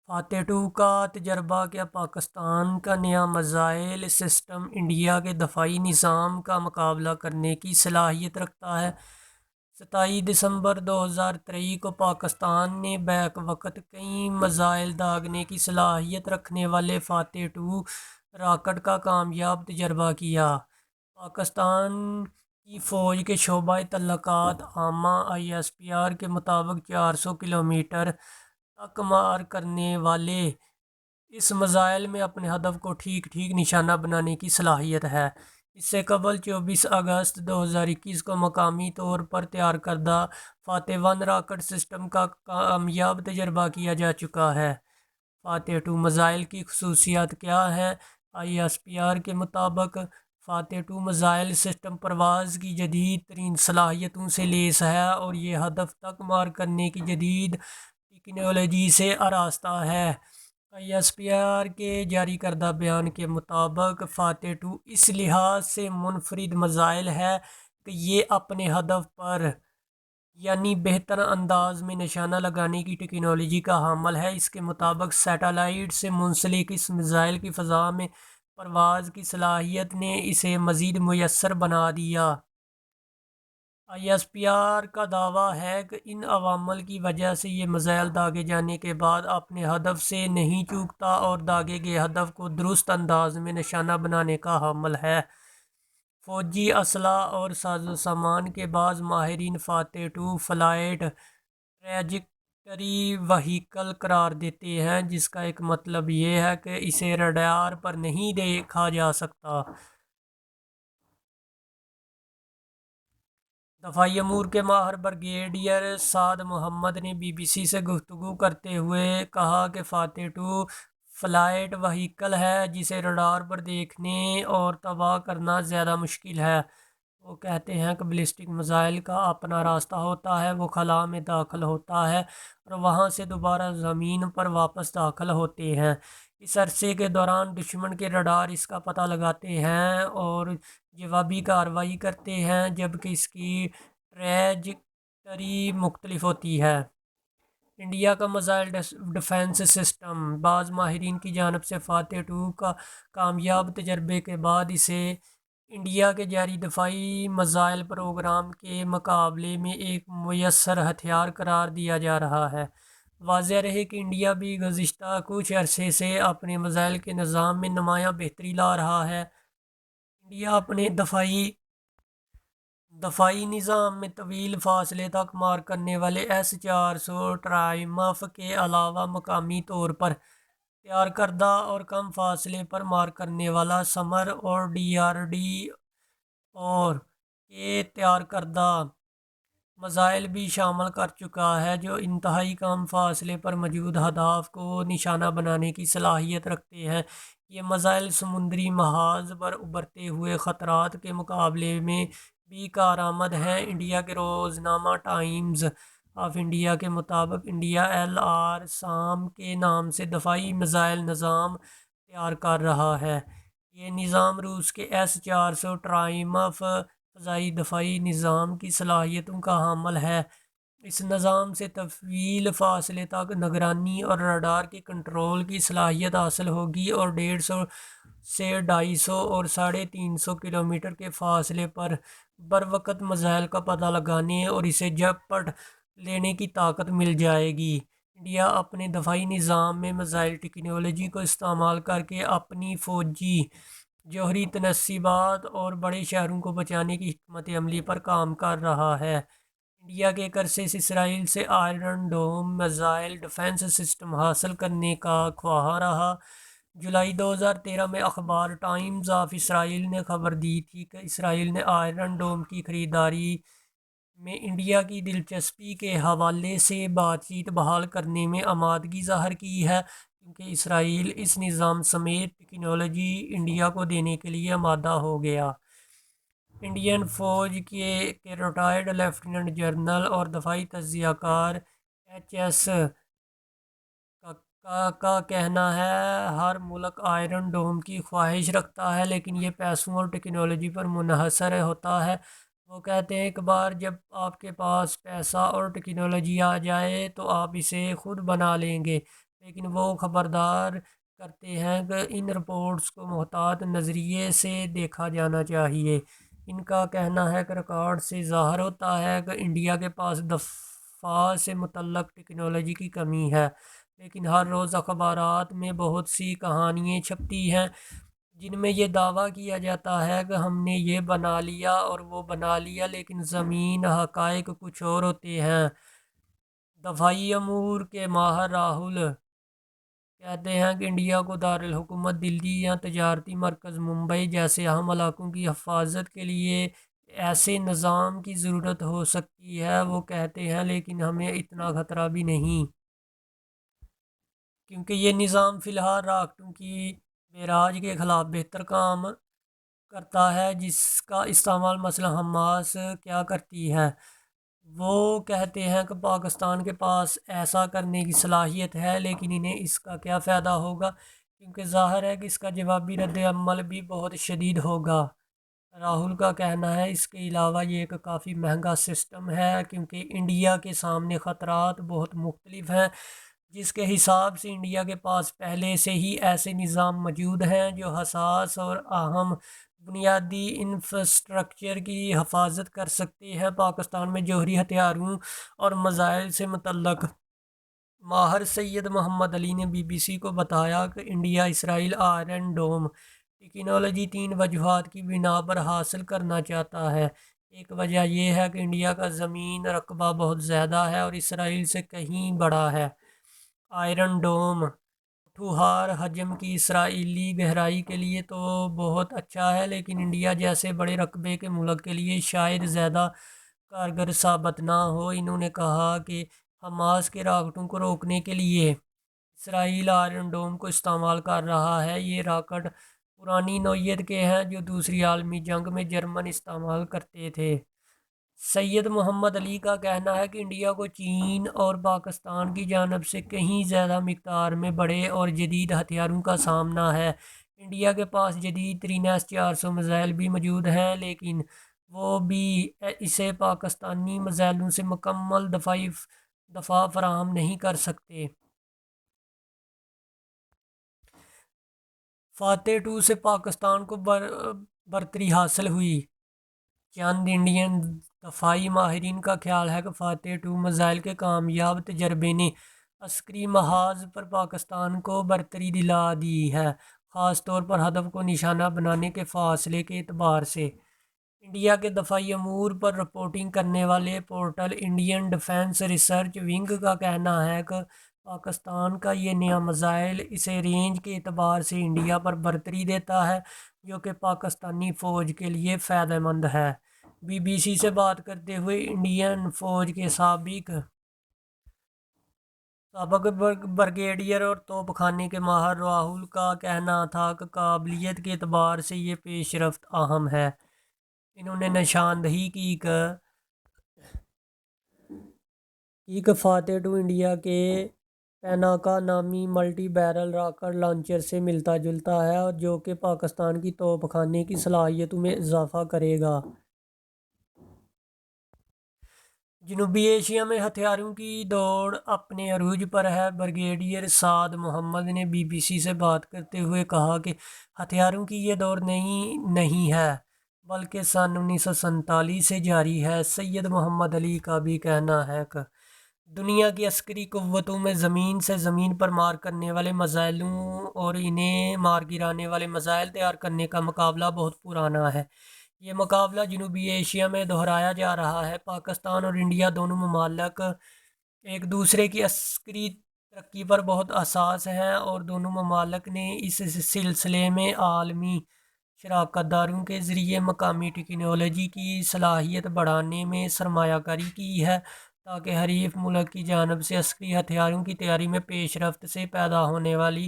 فاتح 2 کا تجربہ کیا پاکستان کا نیا میزائل سسٹم انڈیا کے دفاعی نظام کا مقابلہ کرنے کی صلاحیت رکھتا ہے؟ 27 دسمبر 2023 کو پاکستان نے بیک وقت کئی میزائل داغنے کی صلاحیت رکھنے والے فاتح 2 راکٹ کا کامیاب تجربہ کیا۔ پاکستان کی فوج کے شعبہ تعلقات عامہ ISPR کے مطابق 400 کلومیٹر تک مار کرنے والے اس میزائل میں اپنے ہدف کو ٹھیک ٹھیک نشانہ بنانے کی صلاحیت ہے۔ اس سے قبل 24 اگست 2021 کو مقامی طور پر تیار کردہ فاتح 1 راکٹ سسٹم کا کامیاب تجربہ کیا جا چکا ہے۔ فاتح 2 میزائل کی خصوصیات کیا ہیں؟ ISPR کے مطابق فاتح 2 میزائل سسٹم پرواز کی جدید ترین صلاحیتوں سے لیس ہے اور یہ ہدف تک مار کرنے کی جدید ٹیکنالوجی سے آراستہ ہے۔ ISPR کے جاری کردہ بیان کے مطابق فاتح 2 اس لحاظ سے منفرد میزائل ہے کہ یہ اپنے ہدف پر یعنی بہتر انداز میں نشانہ لگانے کی ٹیکنالوجی کا حامل ہے۔ اس کے مطابق سیٹلائٹ سے منسلک اس میزائل کی فضا میں پرواز کی صلاحیت نے اسے مزید میسر بنا دیا۔ ISPR کا دعویٰ ہے کہ ان عوامل کی وجہ سے یہ میزائل داغے جانے کے بعد اپنے ہدف سے نہیں چوکتا اور داغے گئے ہدف کو درست انداز میں نشانہ بنانے کا حامل ہے۔ فوجی اسلحہ اور ساز و سامان کے بعض ماہرین فاتح 2 فلائٹ ٹریجکٹری وہیکل قرار دیتے ہیں، جس کا ایک مطلب یہ ہے کہ اسے رڈار پر نہیں دیکھا جا سکتا۔ دفاعی امور کے ماہر بریگیڈیئر سعد محمد نے BBC سے گفتگو کرتے ہوئے کہا کہ فاتح 2 فلائٹ وہیکل ہے جسے رڈار پر دیکھنے اور تباہ کرنا زیادہ مشکل ہے۔ وہ کہتے ہیں کہ بیلسٹک میزائل کا اپنا راستہ ہوتا ہے، وہ خلا میں داخل ہوتا ہے اور وہاں سے دوبارہ زمین پر واپس داخل ہوتے ہیں۔ اس عرصے کے دوران دشمن کے رڈار اس کا پتہ لگاتے ہیں اور جوابی کارروائی کرتے ہیں، جبکہ اس کی ٹریجکٹری مختلف ہوتی ہے۔ انڈیا کا میزائل ڈیفنس سسٹم۔ بعض ماہرین کی جانب سے فاتح 2 کا کامیاب تجربے کے بعد اسے انڈیا کے جاری دفاعی میزائل پروگرام کے مقابلے میں ایک میسر ہتھیار قرار دیا جا رہا ہے۔ واضح رہے کہ انڈیا بھی گزشتہ کچھ عرصے سے اپنے میزائل کے نظام میں نمایاں بہتری لا رہا ہے۔ انڈیا اپنے دفاعی نظام میں طویل فاصلے تک مار کرنے والے S-400 ٹرائمف کے علاوہ مقامی طور پر تیار کردہ اور کم فاصلے پر مار کرنے والا سمر اور DRDO کے تیار کردہ میزائل بھی شامل کر چکا ہے، جو انتہائی کم فاصلے پر موجود اہداف کو نشانہ بنانے کی صلاحیت رکھتے ہیں۔ یہ میزائل سمندری محاذ پر ابھرتے ہوئے خطرات کے مقابلے میں بھی کارآمد ہیں۔ انڈیا کے روزنامہ ٹائمز آف انڈیا کے مطابق انڈیا LRSAM کے نام سے دفاعی میزائل نظام تیار کر رہا ہے۔ یہ نظام روس کے S-400 ٹرائمف فضائی دفاعی نظام کی صلاحیتوں کا حامل ہے۔ اس نظام سے طویل فاصلے تک نگرانی اور رڈار کی کنٹرول کی صلاحیت حاصل ہوگی اور 150 سے 250 اور 350 کلومیٹر کے فاصلے پر بروقت میزائل کا پتہ لگانے اور اسے جھپٹ لینے کی طاقت مل جائے گی۔ انڈیا اپنے دفاعی نظام میں میزائل ٹیکنالوجی کو استعمال کر کے اپنی فوجی، جوہری تنصیبات اور بڑے شہروں کو بچانے کی حکمت عملی پر کام کر رہا ہے۔ انڈیا کے ایک عرصے سے اسرائیل سے Iron Dome missile defence system حاصل کرنے کا خواہاں رہا۔ جولائی 2013 میں اخبار ٹائمز آف اسرائیل نے خبر دی تھی کہ اسرائیل نے آئرن ڈوم کی خریداری میں انڈیا کی دلچسپی کے حوالے سے بات چیت بحال کرنے میں آمادگی ظاہر کی ہے، کیونکہ اسرائیل اس نظام سمیت ٹیکنالوجی انڈیا کو دینے کے لیے آمادہ ہو گیا۔ انڈین فوج کے ریٹائرڈ لیفٹیننٹ جنرل اور دفاعی تجزیہ کار HS کا کہنا ہے ہر ملک آئرن ڈوم کی خواہش رکھتا ہے، لیکن یہ پیسوں اور ٹیکنالوجی پر منحصر ہوتا ہے۔ وہ کہتے ہیں ایک بار جب آپ کے پاس پیسہ اور ٹیکنالوجی آ جائے تو آپ اسے خود بنا لیں گے، لیکن وہ خبردار کرتے ہیں کہ ان رپورٹس کو محتاط نظریے سے دیکھا جانا چاہیے۔ ان کا کہنا ہے کہ ریکارڈ سے ظاہر ہوتا ہے کہ انڈیا کے پاس دفاع سے متعلق ٹیکنالوجی کی کمی ہے، لیکن ہر روز اخبارات میں بہت سی کہانیاں چھپتی ہیں جن میں یہ دعویٰ کیا جاتا ہے کہ ہم نے یہ بنا لیا اور وہ بنا لیا، لیکن زمین حقائق کچھ اور ہوتے ہیں۔ دفاعی امور کے ماہر راہل کہتے ہیں کہ انڈیا کو دارالحکومت دلی یا تجارتی مرکز ممبئی جیسے اہم علاقوں کی حفاظت کے لیے ایسے نظام کی ضرورت ہو سکتی ہے۔ وہ کہتے ہیں لیکن ہمیں اتنا خطرہ بھی نہیں، کیونکہ یہ نظام فی الحال راکٹوں کی بیراج کے خلاف بہتر کام کرتا ہے، جس کا استعمال مثلا حماس کیا کرتی ہے۔ وہ کہتے ہیں کہ پاکستان کے پاس ایسا کرنے کی صلاحیت ہے، لیکن انہیں اس کا کیا فائدہ ہوگا، کیونکہ ظاہر ہے کہ اس کا جوابی رد عمل بھی بہت شدید ہوگا۔ راہل کا کہنا ہے اس کے علاوہ یہ ایک کافی مہنگا سسٹم ہے، کیونکہ انڈیا کے سامنے خطرات بہت مختلف ہیں، جس کے حساب سے انڈیا کے پاس پہلے سے ہی ایسے نظام موجود ہیں جو حساس اور اہم بنیادی انفراسٹرکچر کی حفاظت کر سکتے ہیں۔ پاکستان میں جوہری ہتھیاروں اور میزائل سے متعلق ماہر سید محمد علی نے بی بی سی کو بتایا کہ انڈیا اسرائیل آئرن ڈوم ٹیکنالوجی 3 وجوہات کی بنا پر حاصل کرنا چاہتا ہے۔ ایک وجہ یہ ہے کہ انڈیا کا زمین رقبہ بہت زیادہ ہے اور اسرائیل سے کہیں بڑا ہے۔ آئرن ڈوم ٹھوہار حجم کی اسرائیلی گہرائی کے لیے تو بہت اچھا ہے، لیکن انڈیا جیسے بڑے رقبے کے ملک کے لیے شاید زیادہ کارگر ثابت نہ ہو۔ انہوں نے کہا کہ حماس کے راکٹوں کو روکنے کے لیے اسرائیل آئرن ڈوم کو استعمال کر رہا ہے۔ یہ راکٹ پرانی نوعیت کے ہیں جو دوسری عالمی جنگ میں جرمن استعمال کرتے تھے۔ سید محمد علی کا کہنا ہے کہ انڈیا کو چین اور پاکستان کی جانب سے کہیں زیادہ مقدار میں بڑے اور جدید ہتھیاروں کا سامنا ہے۔ انڈیا کے پاس جدید ترین S-400 میزائل بھی موجود ہیں، لیکن وہ بھی اسے پاکستانی میزائلوں سے مکمل دفاع فراہم نہیں کر سکتے۔ فاتح 2 سے پاکستان کو برتری حاصل ہوئی۔ چند انڈین دفاعی ماہرین کا خیال ہے کہ فاتح 2 میزائل کے کامیاب تجربے نے عسکری محاذ پر پاکستان کو برتری دلا دی ہے، خاص طور پر ہدف کو نشانہ بنانے کے فاصلے کے اعتبار سے۔ انڈیا کے دفاعی امور پر رپورٹنگ کرنے والے portal Indian defence research wing کا کہنا ہے کہ پاکستان کا یہ نیا میزائل اسے رینج کے اعتبار سے انڈیا پر برتری دیتا ہے، جو کہ پاکستانی فوج کے لیے فائدہ مند ہے۔ بی بی سی سے بات کرتے ہوئے انڈین فوج کے سابق بریگیڈیئر اور توپ خانے کے ماہر راہل کا کہنا تھا کہ قابلیت کے اعتبار سے یہ پیش رفت اہم ہے۔ انہوں نے نشاندہی کی کہ فاتح 2 انڈیا کے پیناکا نامی ملٹی بیرل راکٹ لانچر سے ملتا جلتا ہے، جو کہ پاکستان کی توپ خانے کی صلاحیتوں میں اضافہ کرے گا۔ جنوبی ایشیا میں ہتھیاروں کی دوڑ اپنے عروج پر ہے۔ بریگیڈیئر سعد محمد نے بی بی سی سے بات کرتے ہوئے کہا کہ ہتھیاروں کی یہ دوڑ نہیں ہے، بلکہ سن 1947 سے جاری ہے۔ سید محمد علی کا بھی کہنا ہے کہ دنیا کی عسکری قوتوں میں زمین سے زمین پر مار کرنے والے میزائلوں اور انہیں مار گرانے والے میزائل تیار کرنے کا مقابلہ بہت پرانا ہے۔ یہ مقابلہ جنوبی ایشیا میں دہرایا جا رہا ہے۔ پاکستان اور انڈیا دونوں ممالک ایک دوسرے کی عسکری ترقی پر بہت حساس ہیں، اور دونوں ممالک نے اس سلسلے میں عالمی شراکت داروں کے ذریعے مقامی ٹیکنالوجی کی صلاحیت بڑھانے میں سرمایہ کاری کی ہے، تاکہ حریف ملک کی جانب سے عسکری ہتھیاروں کی تیاری میں پیش رفت سے پیدا ہونے والی